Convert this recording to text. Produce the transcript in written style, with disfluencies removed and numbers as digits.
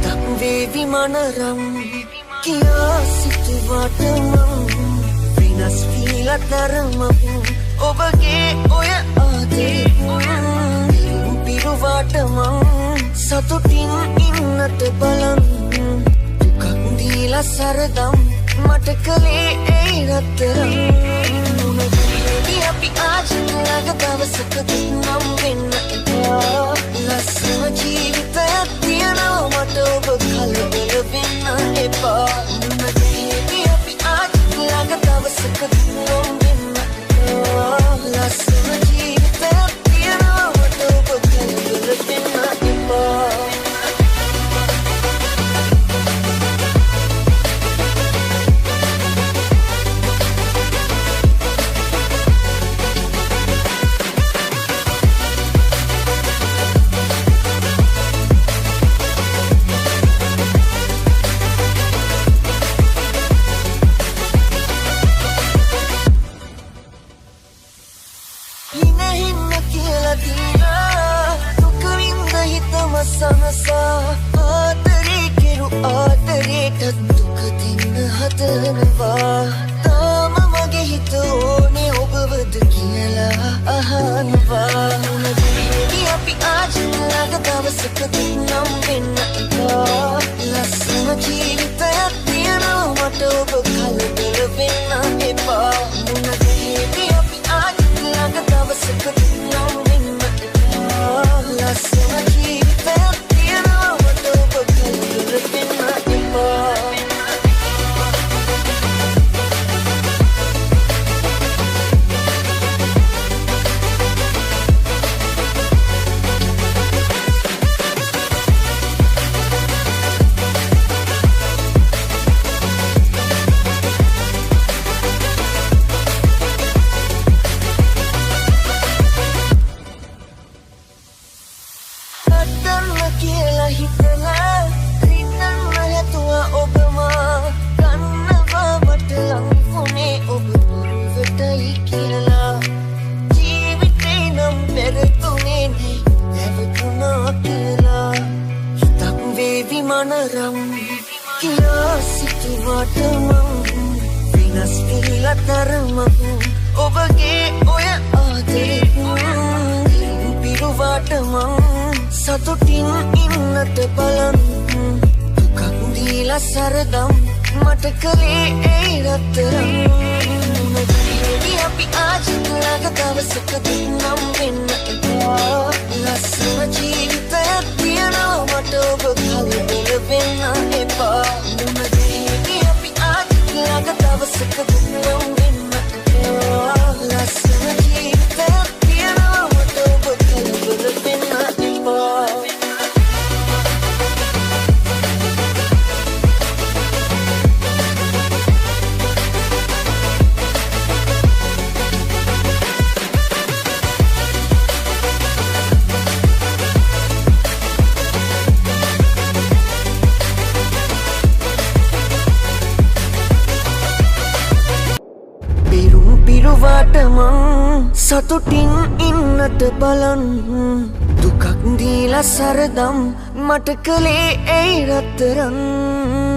හිතක් වේවි මනරම් කියා සිතුවට මං වෙනස් වීලා තරමක් ඔබගේ ඔය ආදරේ පිරුවාට මං සතුටින් ඉන්නට බලන් දුකක් දීලා සරදම් මට කලේ ඒ රත්තරන් මුණගැහෙවි අපි ආජනලක දවසකදී නම් වෙන්න එපා ලස්සන ජීවිතයක් තියනවා මට ඔබ කලබල වෙන්න එපා මුණගැහෙවි අපි ආජනලක දවසකදී නම් වෙන්න එපා ලස්සන ජීවිතයක් තියනවා මට ඔබ කලබල වෙන්න එපා Sanasa aatare kiru aatareta duk dinna hadanwa tama mage hita one obawada kiyala ahanwa munadeni api aajalaga dawasakadi nam wenna epa lassana jeevithayak tiyanawa mata oba kalabala wenna epa munadeni api aajalaga dawasakadi nam wenna epa lassana සතුටින් ඉන්නට බලන් දුකක් දීලා සරදම් මට කලේ ඒ රත්තරන් මුණගැහෙවි අපි ආජනලක දවසකදී නම් වෙන්න එපා ලස්සන ජීවිතයක් තියනවා මට ඔබ කලබල වෙන්න එපා මුණගැහෙවි අපි ආජනලක දවසකදී නම් වෙන්න එපා ලස්සන ජීවිතයක් තියනවා මට ඔබ කලබල වෙන්න එපා පිරුවාට මං සතුටින් ඉන්නට බලන් දුකක් දීලා සරදම් මට කලේ ඒ රත්තරන්